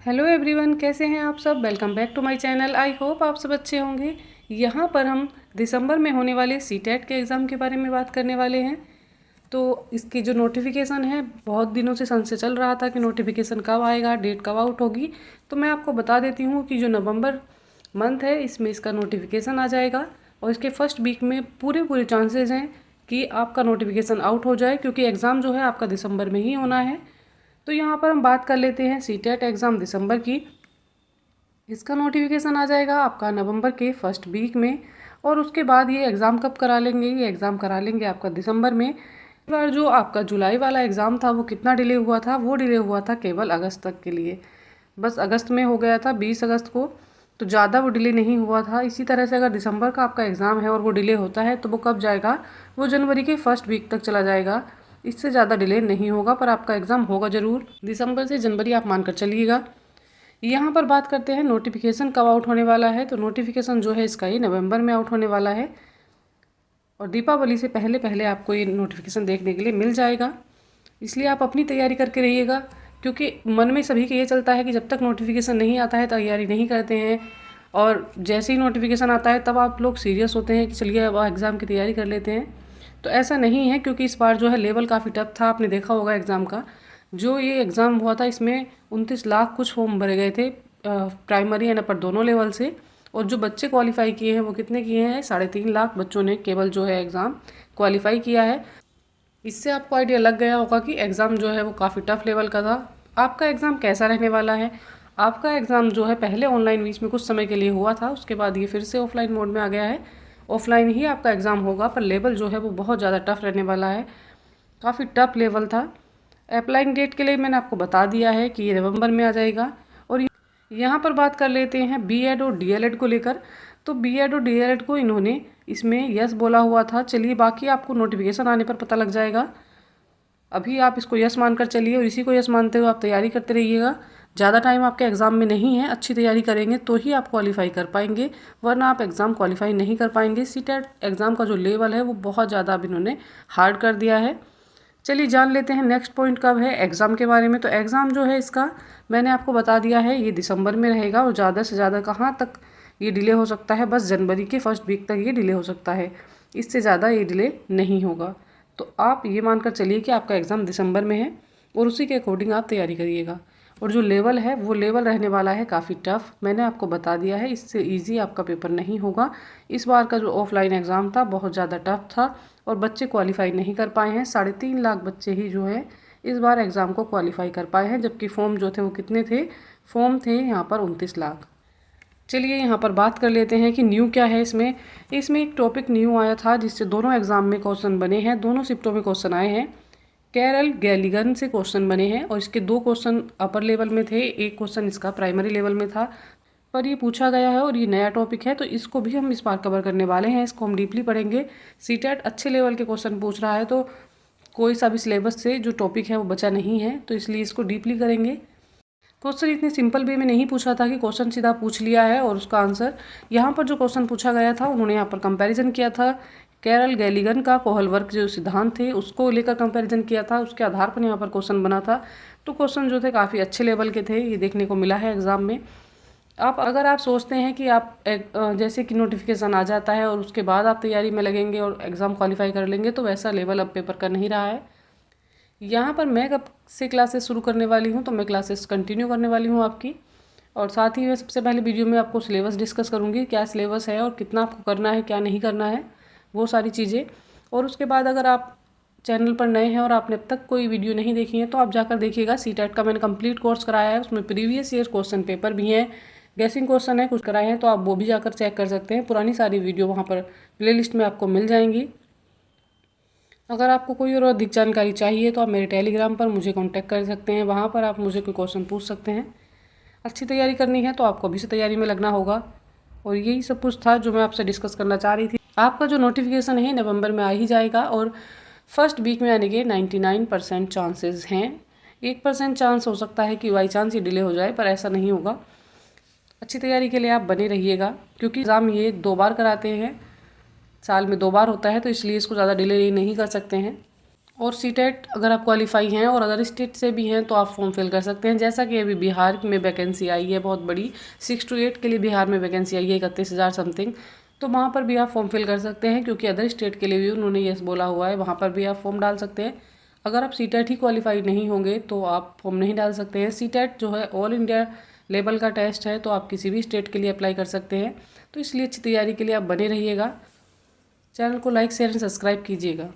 Hello everyone, कैसे हैं आप सब। Welcome back to my channel. I hope आप सब अच्छे होंगे। यहाँ पर हम दिसंबर में होने वाले सीटेट के एग्ज़ाम के बारे में बात करने वाले हैं। तो इसकी जो नोटिफिकेशन है, बहुत दिनों से सन से चल रहा था कि नोटिफिकेशन कब आएगा, डेट कब आउट होगी। तो मैं आपको बता देती हूँ कि जो नवंबर मंथ है इसमें इसका नोटिफिकेशन आ जाएगा और इसके फर्स्ट वीक में पूरे चांसेस हैं कि आपका नोटिफिकेशन आउट हो जाए, क्योंकि एग्ज़ाम जो है आपका दिसंबर में ही होना है। तो यहाँ पर हम बात कर लेते हैं सीटेट एग्ज़ाम दिसंबर की। इसका नोटिफिकेशन आ जाएगा आपका नवंबर के फर्स्ट वीक में। और उसके बाद ये एग्ज़ाम कब करा लेंगे, ये एग्ज़ाम करा लेंगे आपका दिसंबर में। इस बार जो आपका जुलाई वाला एग्ज़ाम था वो कितना डिले हुआ था, वो डिले हुआ था केवल अगस्त तक के लिए। बस अगस्त में हो गया था 20 अगस्त को, तो ज़्यादा वो डिले नहीं हुआ था। इसी तरह से अगर दिसंबर का आपका एग्ज़ाम है और वो डिले होता है तो वो कब जाएगा, वो जनवरी के फर्स्ट वीक तक चला जाएगा। इससे ज़्यादा डिले नहीं होगा, पर आपका एग्ज़ाम होगा ज़रूर। दिसंबर से जनवरी आप मानकर चलिएगा। यहाँ पर बात करते हैं नोटिफिकेशन कब आउट होने वाला है। तो नोटिफिकेशन जो है इसका ही नवंबर में आउट होने वाला है और दीपावली से पहले पहले आपको ये नोटिफिकेशन देखने के लिए मिल जाएगा। इसलिए आप अपनी तैयारी करके रहिएगा, क्योंकि मन में सभी का ये चलता है कि जब तक नोटिफिकेशन नहीं आता है तैयारी नहीं करते हैं, और जैसे ही नोटिफिकेशन आता है तब आप लोग सीरियस होते हैं कि चलिए अब एग्ज़ाम की तैयारी कर लेते हैं। तो ऐसा नहीं है, क्योंकि इस बार जो है लेवल काफ़ी टफ था। आपने देखा होगा एग्ज़ाम का, जो ये एग्ज़ाम हुआ था इसमें 29 लाख कुछ फॉर्म भरे गए थे प्राइमरी एंड अपर दोनों लेवल से। और जो बच्चे क्वालिफाई किए हैं वो कितने किए हैं, 3.5 लाख बच्चों ने केवल जो है एग्ज़ाम क्वालिफाई किया है। इससे आपको आइडिया लग गया होगा कि एग्ज़ाम जो है वो काफ़ी टफ लेवल का था। आपका एग्ज़ाम कैसा रहने वाला है। आपका एग्ज़ाम जो है पहले ऑनलाइन बीच में कुछ समय के लिए हुआ था, उसके बाद ये फिर से ऑफलाइन मोड में आ गया है। ऑफलाइन ही आपका एग्ज़ाम होगा, पर लेवल जो है वो बहुत ज़्यादा टफ रहने वाला है। काफ़ी टफ लेवल था। अप्लाइंग डेट के लिए मैंने आपको बता दिया है कि ये नवंबर में आ जाएगा। और यहाँ पर बात कर लेते हैं बीएड और डीएलएड को लेकर। तो बीएड और डीएलएड को इन्होंने इसमें यस बोला हुआ था। चलिए, बाकी आपको नोटिफिकेशन आने पर पता लग जाएगा। अभी आप इसको यस मानकर चलिए और इसी को यस मानते हुए आप तैयारी करते रहिएगा। ज़्यादा टाइम आपके एग्ज़ाम में नहीं है, अच्छी तैयारी करेंगे तो ही आप क्वालिफाई कर पाएंगे, वरना आप एग्ज़ाम क्वालिफाई नहीं कर पाएंगे। सीटेट एग्ज़ाम का जो लेवल है वो बहुत ज़्यादा अब इन्होंने हार्ड कर दिया है। चलिए जान लेते हैं नेक्स्ट पॉइंट कब है एग्ज़ाम के बारे में। तो एग्ज़ाम जो है इसका मैंने आपको बता दिया है, ये दिसंबर में रहेगा। और ज़्यादा से ज़्यादा कहाँ तक ये डिले हो सकता है, बस जनवरी के फर्स्ट वीक तक ये डिले हो सकता है, इससे ज़्यादा ये डिले नहीं होगा। तो आप ये मानकर चलिए कि आपका एग्ज़ाम दिसंबर में है और उसी के अकॉर्डिंग आप तैयारी करिएगा। और जो लेवल है वो लेवल रहने वाला है काफ़ी टफ, मैंने आपको बता दिया है, इससे इजी आपका पेपर नहीं होगा। इस बार का जो ऑफलाइन एग्ज़ाम था बहुत ज़्यादा टफ था और बच्चे क्वालिफाई नहीं कर पाए हैं। 3.5 लाख बच्चे ही जो है इस बार एग्ज़ाम को क्वालिफाई कर पाए हैं, जबकि फॉर्म जो थे वो कितने थे, फॉर्म थे यहाँ पर 29 लाख। चलिए यहाँ पर बात कर लेते हैं कि न्यू क्या है इसमें। इसमें एक टॉपिक न्यू आया था जिससे दोनों एग्ज़ाम में क्वेश्चन बने हैं, दोनों शिफ्टों में क्वेश्चन आए हैं। कैरल गैलिगन से क्वेश्चन बने हैं और इसके 2 क्वेश्चन अपर लेवल में थे, एक क्वेश्चन इसका प्राइमरी लेवल में था। पर ये पूछा गया है और ये नया टॉपिक है, तो इसको भी हम इस बार कवर करने वाले हैं। इसको हम डीपली पढ़ेंगे। सीटेट अच्छे लेवल के क्वेश्चन पूछ रहा है, तो कोई सा भी सिलेबस से जो टॉपिक है वो बचा नहीं है, तो इसलिए इसको डीपली करेंगे। क्वेश्चन इतने सिंपल वे में नहीं पूछा था कि क्वेश्चन सीधा पूछ लिया है और उसका आंसर। यहाँ पर जो क्वेश्चन पूछा गया था उन्होंने यहाँ पर कंपैरिजन किया था कैरल गैलिगन का कोहल वर्क जो सिद्धांत थे उसको लेकर कंपैरिजन किया था, उसके आधार पर यहाँ पर क्वेश्चन बना था। तो क्वेश्चन जो थे काफ़ी अच्छे लेवल के थे, ये देखने को मिला है एग्ज़ाम में। अगर आप सोचते हैं कि आप जैसे कि नोटिफिकेशन आ जाता है और उसके बाद आप तैयारी में लगेंगे और एग्ज़ाम क्वालिफाई कर लेंगे, तो वैसा लेवल अब पेपर का नहीं रहा है। यहाँ पर मैं कब से क्लासेस शुरू करने वाली हूँ, तो मैं क्लासेस कंटिन्यू करने वाली हूँ आपकी। और साथ ही मैं सबसे पहले वीडियो में आपको सिलेबस डिस्कस करूँगी, क्या सिलेबस है और कितना आपको करना है क्या नहीं करना है, वो सारी चीज़ें। और उसके बाद अगर आप चैनल पर नए हैं और आपने अब तक कोई वीडियो नहीं देखी है तो आप जाकर देखिएगा। सीटेट का मैंने कंप्लीट कोर्स कराया है, उसमें प्रीवियस ईयर क्वेश्चन पेपर भी हैं, गैसिंग क्वेश्चन है कुछ कराए हैं, तो आप वो भी जाकर चेक कर सकते हैं। पुरानी सारी वीडियो वहाँ पर प्लेलिस्ट में आपको मिल जाएंगी। अगर आपको कोई और अधिक जानकारी चाहिए तो आप मेरे टेलीग्राम पर मुझे कांटेक्ट कर सकते हैं, वहाँ पर आप मुझे कोई क्वेश्चन पूछ सकते हैं। अच्छी तैयारी करनी है तो आपको अभी से तैयारी में लगना होगा। और यही सब कुछ था जो मैं आपसे डिस्कस करना चाह रही थी। आपका जो नोटिफिकेशन है नवंबर में आ ही जाएगा और फर्स्ट वीक में आने के 99% चांसेस हैं। 1% चांस हो सकता है कि बाई चांस ये डिले हो जाए, पर ऐसा नहीं होगा। अच्छी तैयारी के लिए आप बने रहिएगा, क्योंकि एग्ज़ाम ये 2 बार कराते हैं, साल में 2 बार होता है, तो इसलिए इसको ज़्यादा डिले नहीं कर सकते हैं। और सीटेट अगर आप क्वालिफाई हैं और अदर स्टेट से भी हैं तो आप फॉर्म फिल कर सकते हैं। जैसा कि अभी बिहार में वैकेंसी आई है बहुत बड़ी, 6 to 8 के लिए बिहार में वैकेंसी आई है 31,000 समथिंग, तो वहाँ पर भी आप फॉर्म फिल कर सकते हैं, क्योंकि अदर स्टेट के लिए भी उन्होंने यस बोला हुआ है, वहाँ पर भी आप फॉर्म डाल सकते हैं। अगर आप सीटेट ही क्वालिफाई नहीं होंगे तो आप फॉर्म नहीं डाल सकते हैं। सीटेट जो है ऑल इंडिया लेवल का टेस्ट है, तो आप किसी भी स्टेट के लिए अप्लाई कर सकते हैं। तो इसलिए अच्छी तैयारी के लिए आप बने रहिएगा। चैनल को लाइक शेयर एंड सब्सक्राइब कीजिएगा।